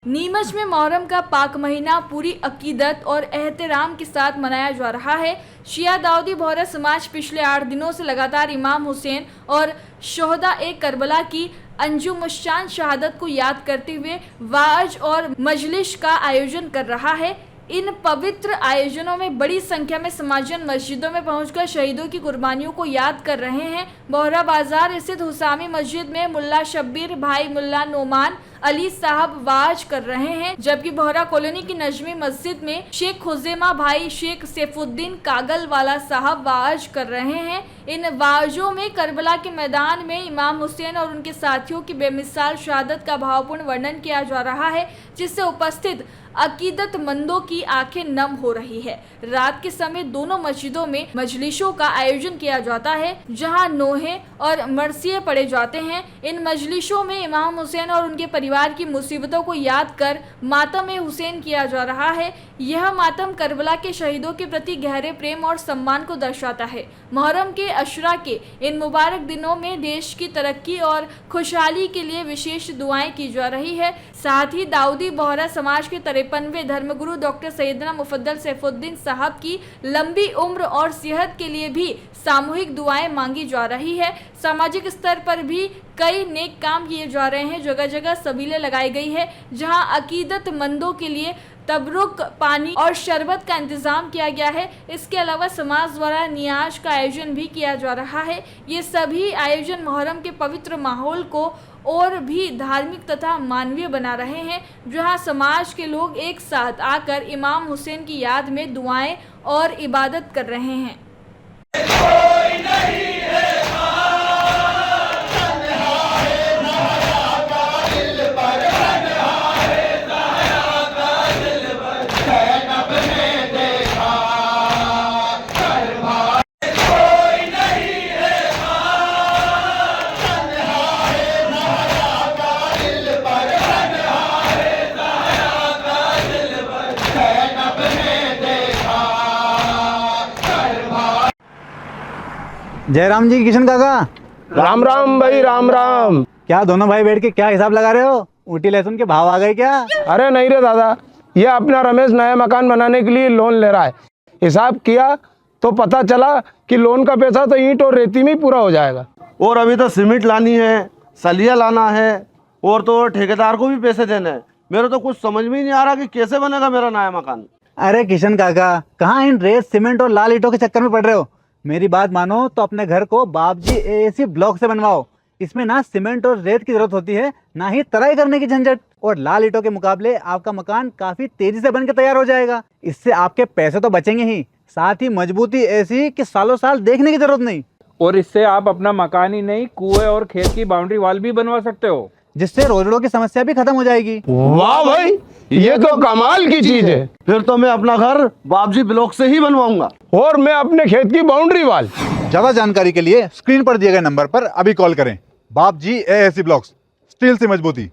नीमच में मुहर्रम का पाक महीना पूरी अकीदत और एहतराम के साथ मनाया जा रहा है। शिया दाऊदी बोहरा समाज पिछले 8 दिनों से लगातार इमाम हुसैन और शोहदा ए करबला की अंजुमशान शहादत को याद करते हुए वाज और मजलिस का आयोजन कर रहा है। इन पवित्र आयोजनों में बड़ी संख्या में समाजन मस्जिदों में पहुंचकर शहीदों की कुर्बानियों को याद कर रहे हैं। बोहरा बाजार स्थित हुसामी मस्जिद में मुल्ला शब्बीर भाई मुल्ला नोमान अली साहब वाज कर रहे हैं, जबकि बोहरा कॉलोनी की नजमी मस्जिद में शेख खुजेमा भाई शेख सैफुद्दीन कागल वाला साहब वाज कर रहे हैं। इन वाजों में करबला के मैदान में इमाम हुसैन और उनके साथियों की बेमिसाल शहादत का भावपूर्ण वर्णन किया जा रहा है, जिससे उपस्थित अकीदतमंदों की आंखें नम हो रही है। रात के समय दोनों मस्जिदों में मजलिसों का आयोजन किया जाता है, जहां नोहे और मरसिए पढ़े जाते हैं। इन मजलिसों में इमाम हुसैन और उनके परिवार की मुसीबतों को याद कर मातम हुसैन किया जा रहा है। यह मातम करबला के शहीदों के प्रति गहरे प्रेम और सम्मान को दर्शाता है। मुहर्रम के अशरा के इन मुबारक दिनों में देश की तरक्की और खुशहाली के लिए विशेष दुआएं की जा रही है। साथ ही दाऊदी बोहरा समाज के 53वें धर्मगुरु डॉक्टर सैयदना मुफद्दल सैफुद्दीन साहब की लंबी उम्र और सेहत के लिए भी सामूहिक दुआएं मांगी जा रही है। सामाजिक स्तर पर भी कई नेक काम किए जा रहे हैं। जगह जगह सबीलें लगाई गई है, जहां अकीदतमंदों के लिए तबरुक, पानी और शरबत का इंतजाम किया गया है। इसके अलावा समाज द्वारा नियाज का आयोजन भी किया जा रहा है। ये सभी आयोजन मुहर्रम के पवित्र माहौल को और भी धार्मिक तथा मानवीय बना रहे हैं, जहां समाज के लोग एक साथ आकर इमाम हुसैन की याद में दुआएं और इबादत कर रहे हैं। कोई नहीं है जयराम जी, किशन काका। राम राम भाई, राम राम। क्या दोनों भाई बैठ के क्या हिसाब लगा रहे हो? ऊटी लहसुन के भाव आ गए क्या? अरे नहीं रे दादा, ये अपना रमेश नया मकान बनाने के लिए लोन ले रहा है। हिसाब किया तो पता चला कि लोन का पैसा तो ईंट और रेती में ही पूरा हो जाएगा। और अभी तो सीमेंट लानी है, सलिया लाना है, और तो ठेकेदार को भी पैसे देने हैं। मेरे तो कुछ समझ में ही नहीं आ रहा कि कैसे बनेगा मेरा नया मकान। अरे किशन काका, कहाँ इन रेत, सीमेंट और लाल ईंटों के चक्कर में पड़ रहे हो? मेरी बात मानो तो अपने घर को बाबजी एएसी ब्लॉक से बनवाओ। इसमें ना सीमेंट और रेत की जरूरत होती है, ना ही तराई करने की झंझट। और लाल ईंटों के मुकाबले आपका मकान काफी तेजी से बनकर तैयार हो जाएगा। इससे आपके पैसे तो बचेंगे ही, साथ ही मजबूती ऐसी कि सालों साल देखने की जरूरत नहीं। और इससे आप अपना मकान ही नहीं, कुएं और खेत की बाउंड्री वॉल भी बनवा सकते हो, जिससे रोजड़ों की समस्या भी खत्म हो जाएगी। वाह भाई, ये तो कमाल की चीज है। फिर तो मैं अपना घर बाबजी ब्लॉक से ही बनवाऊंगा। और मैं अपने खेत की बाउंड्री वाल। ज्यादा जानकारी के लिए स्क्रीन पर दिए गए नंबर पर अभी कॉल करें। बाबजी एएसी ब्लॉक्स, स्टील से मजबूती।